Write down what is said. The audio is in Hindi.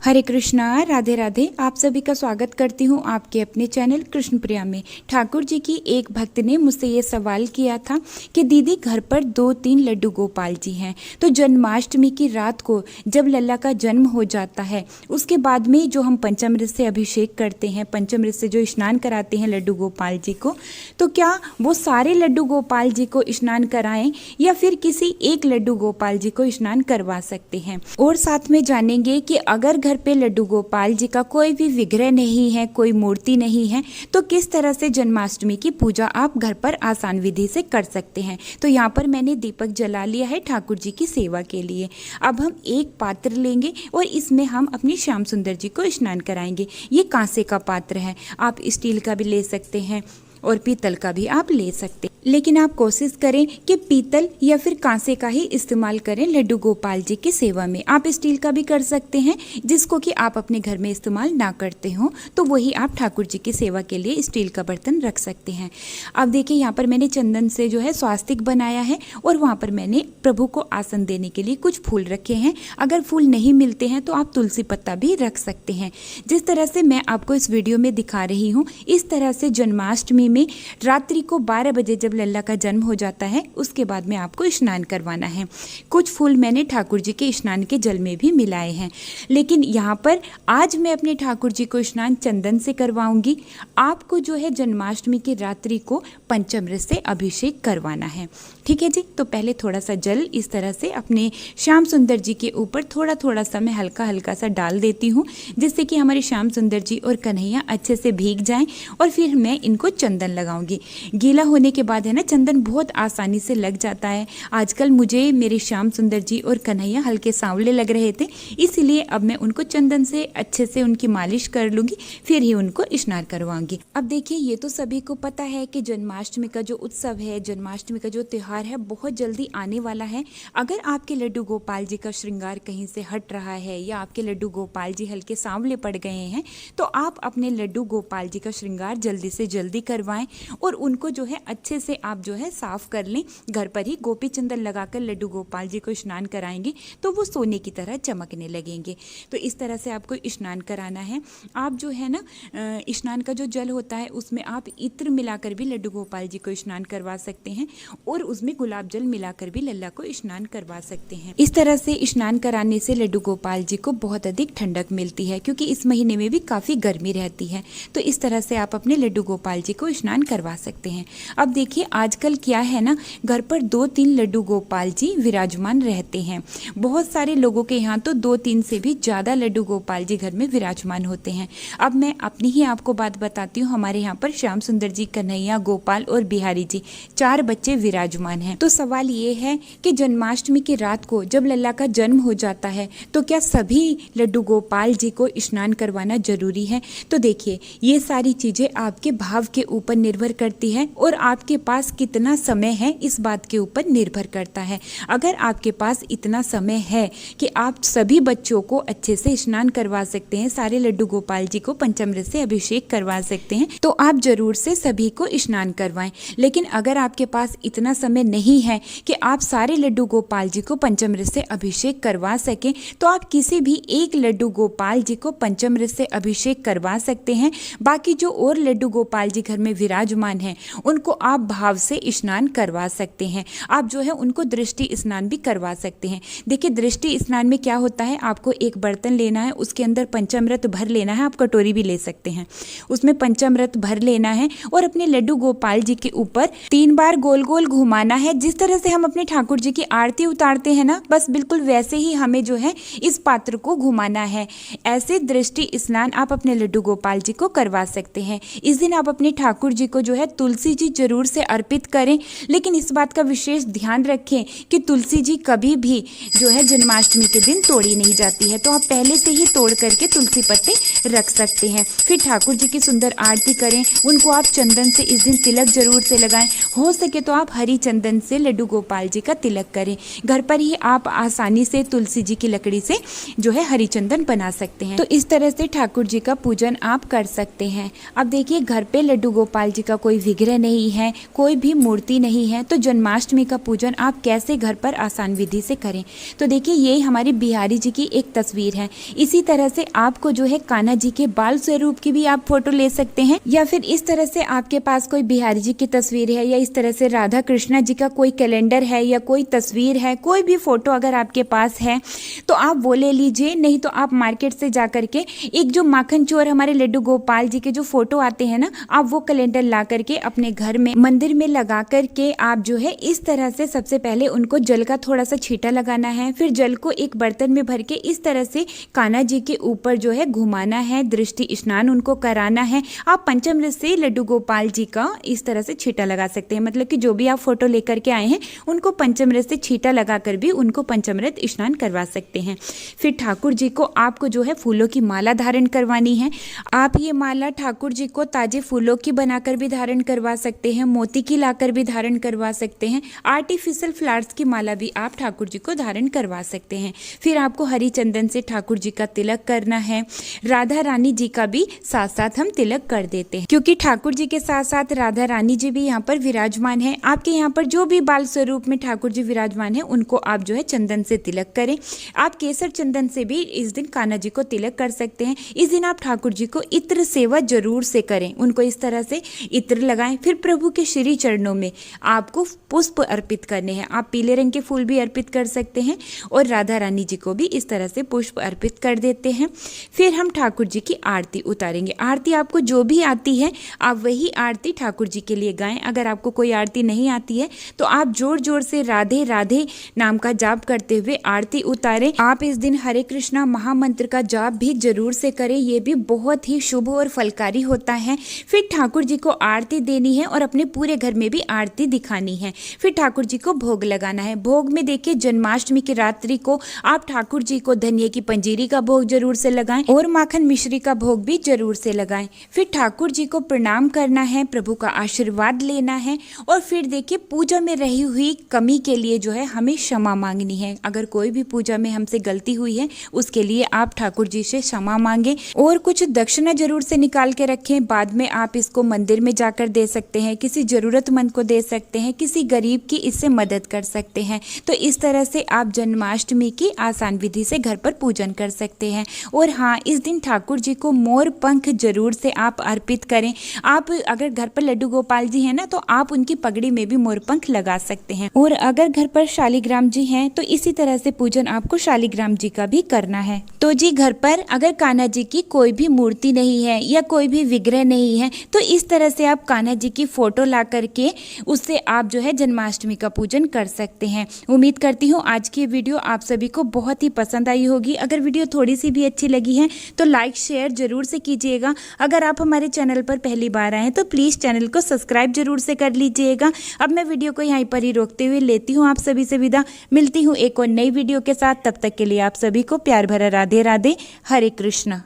हरे कृष्णा, राधे राधे। आप सभी का स्वागत करती हूँ आपके अपने चैनल कृष्ण प्रिया में। ठाकुर जी की एक भक्त ने मुझसे ये सवाल किया था कि दीदी घर पर 2-3 लड्डू गोपाल जी हैं, तो जन्माष्टमी की रात को जब लल्ला का जन्म हो जाता है उसके बाद में जो हम पंचामृत से अभिषेक करते हैं, पंचामृत से जो स्नान कराते हैं लड्डू गोपाल जी को, तो क्या वो सारे लड्डू गोपाल जी को स्नान कराएं या फिर किसी एक लड्डू गोपाल जी को स्नान करवा सकते हैं। और साथ में जानेंगे कि अगर घर पे लड्डू गोपाल जी का कोई भी विग्रह नहीं है, कोई मूर्ति नहीं है, तो किस तरह से जन्माष्टमी की पूजा आप घर पर आसान विधि से कर सकते हैं। तो यहाँ पर मैंने दीपक जला लिया है ठाकुर जी की सेवा के लिए। अब हम एक पात्र लेंगे और इसमें हम अपनी श्याम सुंदर जी को स्नान कराएंगे। ये कांसे का पात्र है, आप स्टील का भी ले सकते हैं और पीतल का भी आप ले सकते हैं, लेकिन आप कोशिश करें कि पीतल या फिर कांसे का ही इस्तेमाल करें लड्डू गोपाल जी की सेवा में। आप स्टील का भी कर सकते हैं, जिसको कि आप अपने घर में इस्तेमाल ना करते हो तो वही आप ठाकुर जी की सेवा के लिए स्टील का बर्तन रख सकते हैं। अब देखिए यहाँ पर मैंने चंदन से जो है स्वास्तिक बनाया है और वहाँ पर मैंने प्रभु को आसन देने के लिए कुछ फूल रखे हैं। अगर फूल नहीं मिलते हैं तो आप तुलसी पत्ता भी रख सकते हैं। जिस तरह से मैं आपको इस वीडियो में दिखा रही हूँ, इस तरह से जन्माष्टमी में रात्रि को 12 बजे जब लल्ला का जन्म हो जाता है उसके बाद में आपको स्नान करवाना है। कुछ फूल मैंने ठाकुर जी के स्नान के जल में भी मिलाए हैं, लेकिन यहाँ पर आज मैं अपने ठाकुर जी को स्नान चंदन से करवाऊंगी। आपको जो है जन्माष्टमी की रात्रि को पंचामृत से अभिषेक करवाना है, ठीक है जी। तो पहले थोड़ा सा जल इस तरह से अपने श्याम सुंदर जी के ऊपर थोड़ा थोड़ा सा मैं हल्का हल्का सा डाल देती हूँ, जिससे कि हमारे श्याम सुंदर जी और कन्हैया अच्छे से भीग जाएं और फिर मैं इनको चंदन लगाऊंगी। गीला होने के बाद है ना, चंदन बहुत आसानी से लग जाता है। आजकल मुझे मेरे श्याम सुंदर जी और कन्हैया हल्के सांवले लग रहे थे, इसलिए अब मैं उनको चंदन से अच्छे से उनकी मालिश कर लूँगी, फिर ही उनको स्नान करवाऊंगी। अब देखिए, ये तो सभी को पता है कि जन्माष्टमी का जो उत्सव है, जन्माष्टमी का जो त्यौहार है, बहुत जल्दी आने वाला है। अगर आपके लड्डू गोपाल जी का श्रृंगार कहीं से हट रहा है या आपके लड्डू गोपाल जी हल्के सांवले पड़ गए हैं, तो आप अपने लड्डू गोपाल जी का श्रृंगार जल्दी से जल्दी करवाएं और उनको जो है अच्छे से आप जो है साफ कर लें। घर पर ही गोपी चंदन लगाकर लड्डू गोपाल जी को स्नान कराएंगे तो वो सोने की तरह चमकने लगेंगे। तो इस तरह से आपको स्नान कराना है। आप जो है ना, स्नान का जो जल होता है उसमें आप इत्र मिलाकर भी लड्डू गोपाल जी को स्नान करवा सकते हैं और उसमें गुलाब जल मिलाकर भी लल्ला को स्नान करवा सकते हैं। इस तरह से स्नान कराने से लड्डू गोपाल जी को बहुत अधिक ठंडक मिलती है, क्योंकि इस महीने में भी काफ़ी गर्मी रहती है। तो इस तरह से आप अपने लड्डू गोपाल जी को स्नान करवा सकते हैं। अब देखिए, आजकल क्या है ना, घर पर 2-3 लड्डू गोपाल जी विराजमान रहते हैं। बहुत सारे लोगों के यहाँ तो 2-3 से भी ज़्यादा लड्डू गोपाल जी घर में विराजमान होते हैं। अब मैं अपनी ही आपको बात बताती हूँ। हमारे यहाँ पर श्याम सुंदर जी, कन्हैया, गोपाल और बिहारी जी 4 बच्चे विराजमान हैं। तो सवाल ये है कि जन्माष्टमी की रात को जब लल्ला का जन्म हो जाता है तो क्या सभी लड्डू गोपाल जी को स्नान करवाना जरूरी है? तो देखिए, ये सारी चीज़ें आपके भाव के ऊपर निर्भर करती है और आपके पास कितना समय है इस बात के ऊपर निर्भर करता है। अगर आपके पास इतना समय है कि आप सभी बच्चों को अच्छे से स्नान करवा सकते हैं, सारे लड्डू गोपाल जी को पंचामृत से अभिषेक करवा सकते हैं, तो आप जरूर से सभी को स्नान करवाएं। लेकिन अगर आपके पास इतना समय नहीं है कि आप सारे लड्डू गोपाल जी को पंचामृत से अभिषेक करवा सकें, तो आप किसी भी एक लड्डू गोपाल जी को पंचामृत से अभिषेक करवा सकते हैं। बाकी जो और लड्डू गोपाल जी घर में विराजमान हैं उनको आप भाव से स्नान करवा सकते हैं। आप जो है उनको दृष्टि स्नान भी करवा सकते हैं। देखिए, दृष्टि स्नान में क्या होता है, आपको एक बर्तन लेना है, उसके अंदर पंचामृत भर लेना है। आप कटोरी भी ले सकते हैं, उसमें पंचामृत भर लेना है और अपने लड्डू गोपाल जी के ऊपर 3 बार गोल गोल घुमाना है। जिस तरह से हम अपने ठाकुर जी की आरती उतारते हैं ना, बस बिल्कुल वैसे ही हमें जो है इस पात्र को घुमाना है। ऐसे दृष्टि स्नान आप अपने लड्डू गोपाल जी को करवा सकते हैं। इस दिन आप अपने ठाकुर जी को जो है तुलसी जी जरूर से अर्पित करें, लेकिन इस बात का विशेष ध्यान रखें कि तुलसी जी कभी भी जो है जन्माष्टमी के दिन तोड़ी नहीं जाती है। तो आप पहले से ही तोड़ करके तुलसी पत्ते रख सकते हैं। फिर ठाकुर जी की सुंदर आरती करें, उनको आप चंदन से इस दिन तिलक जरूर से लगाएं। हो सके तो आप हरी चंदन से लड्डू गोपाल जी का तिलक करें। घर पर ही आप आसानी से तुलसी जी की लकड़ी से जो है हरी चंदन बना सकते हैं। तो इस तरह से ठाकुर जी का पूजन आप कर सकते हैं। अब देखिए, घर पे लड्डू गोपाल गोपाल जी का कोई विग्रह नहीं है, कोई भी मूर्ति नहीं है, तो जन्माष्टमी का पूजन आप कैसे घर पर आसान विधि से करें। तो देखिए ये हमारी बिहारी जी की एक तस्वीर है। इसी तरह से आपको जो है कान्हा जी के बाल स्वरूप की भी आप फोटो ले सकते हैं, या फिर इस तरह से आपके पास कोई बिहारी जी की तस्वीर है, या इस तरह से राधा कृष्णा जी का कोई कैलेंडर है या कोई तस्वीर है, कोई भी फोटो अगर आपके पास है तो आप वो ले लीजिए। नहीं तो आप मार्केट से जा करके एक जो माखन चोर हमारे लड्डू गोपाल जी के जो फोटो आते हैं ना, आप वो कैलेंडर ला करके अपने घर में मंदिर में लगा करके आप जो है इस तरह से सबसे पहले उनको जल का थोड़ा सा छींटा लगाना है। फिर जल को एक बर्तन में भर के इस तरह से कान्हा जी के ऊपर जो है घुमाना है, दृष्टि स्नान उनको कराना है। आप पंचामृत से लड्डू गोपाल जी का इस तरह से छींटा लगा सकते हैं, मतलब कि जो भी आप फोटो लेकर के आए हैं उनको पंचामृत से छींटा लगाकर भी उनको पंचामृत स्नान करवा सकते हैं। फिर ठाकुर जी को आपको जो है फूलों की माला धारण करवानी है। आप ये माला ठाकुर जी को ताजे फूलों की बनाकर भी धारण करवा सकते हैं, मोती की लाकर भी धारण करवा सकते हैं, आर्टिफिशियल फ्लावर्स की माला भी आप ठाकुर जी को धारण करवा सकते हैं। फिर आपको हरी चंदन से ठाकुर जी का तिलक करना है। राधा रानी जी का भी साथ साथ हम तिलक कर देते हैं, क्योंकि ठाकुर जी के साथ साथ राधा रानी जी भी यहाँ पर विराजमान है। आपके यहाँ पर जो भी बाल स्वरूप में ठाकुर जी विराजमान है उनको आप जो है चंदन से तिलक करें। आप केसर चंदन से भी इस दिन कान्हा जी को तिलक कर सकते हैं। इस दिन आप ठाकुर जी को इत्र सेवा जरूर से करें, उनको इस तरह से इत्र लगाएं। फिर प्रभु के श्री चरणों में आपको पुष्प अर्पित करने हैं। आप पीले रंग के फूल भी अर्पित कर सकते हैं और राधा रानी जी को भी इस तरह से पुष्प अर्पित कर देते हैं। फिर हम ठाकुर जी की आरती उतारेंगे। आरती आपको जो भी आती है आप वही आरती ठाकुर जी के लिए गाएं। अगर आपको कोई आरती नहीं आती है तो आप जोर जोर से राधे राधे नाम का जाप करते हुए आरती उतारें। आप इस दिन हरे कृष्णा महामंत्र का जाप भी जरूर से करें, ये भी बहुत ही शुभ और फलकारी होता है। फिर ठाकुर जी को आरती देनी है और अपने पूरे घर में भी आरती दिखानी है। फिर ठाकुर जी को भोग लगाना है। भोग में देखिए जन्माष्टमी की रात्रि को आप ठाकुर जी को धनिये की पंजीरी का भोग जरूर से लगाएं और माखन मिश्री का भोग भी जरूर से लगाएं। फिर ठाकुर जी को प्रणाम करना है, प्रभु का आशीर्वाद लेना है और फिर देखिए पूजा में रही हुई कमी के लिए जो है हमें क्षमा मांगनी है। अगर कोई भी पूजा में हमसे गलती हुई है उसके लिए आप ठाकुर जी से क्षमा मांगे और कुछ दक्षिणा जरूर से निकाल के रखें। बाद में आप इसको मंदिर में जाकर दे सकते हैं, किसी जरूरतमंद को दे सकते हैं, किसी गरीब की इससे मदद कर सकते हैं। तो इस तरह से आप जन्माष्टमी की आसान विधि से घर पर पूजन कर सकते हैं। और हाँ, इस दिन ठाकुर जी को मोर पंख जरूर से आप अर्पित करें। आप अगर घर पर लड्डू गोपाल जी हैं ना तो आप उनकी पगड़ी में भी मोर पंख लगा सकते हैं। और अगर घर पर शालिग्राम जी हैं तो इसी तरह से पूजन आपको शालिग्राम जी का भी करना है। तो जी घर पर अगर कान्हा जी की कोई भी मूर्ति नहीं है या कोई भी विग्रह नहीं है तो इस तरह से आप कान्हा जी की फोटो ला करके उससे आप जो है जन्माष्टमी का पूजन कर सकते हैं। उम्मीद करती हूँ आज की वीडियो आप सभी को बहुत ही पसंद आई होगी। अगर वीडियो थोड़ी सी भी अच्छी लगी है तो लाइक शेयर जरूर से कीजिएगा। अगर आप हमारे चैनल पर पहली बार आए हैं तो प्लीज़ चैनल को सब्सक्राइब जरूर से कर लीजिएगा। अब मैं वीडियो को यहीं पर ही रोकते हुए लेती हूँ आप सभी से विदा। मिलती हूँ एक और नई वीडियो के साथ, तब तक के लिए आप सभी को प्यार भरा राधे राधे, हरे कृष्णा।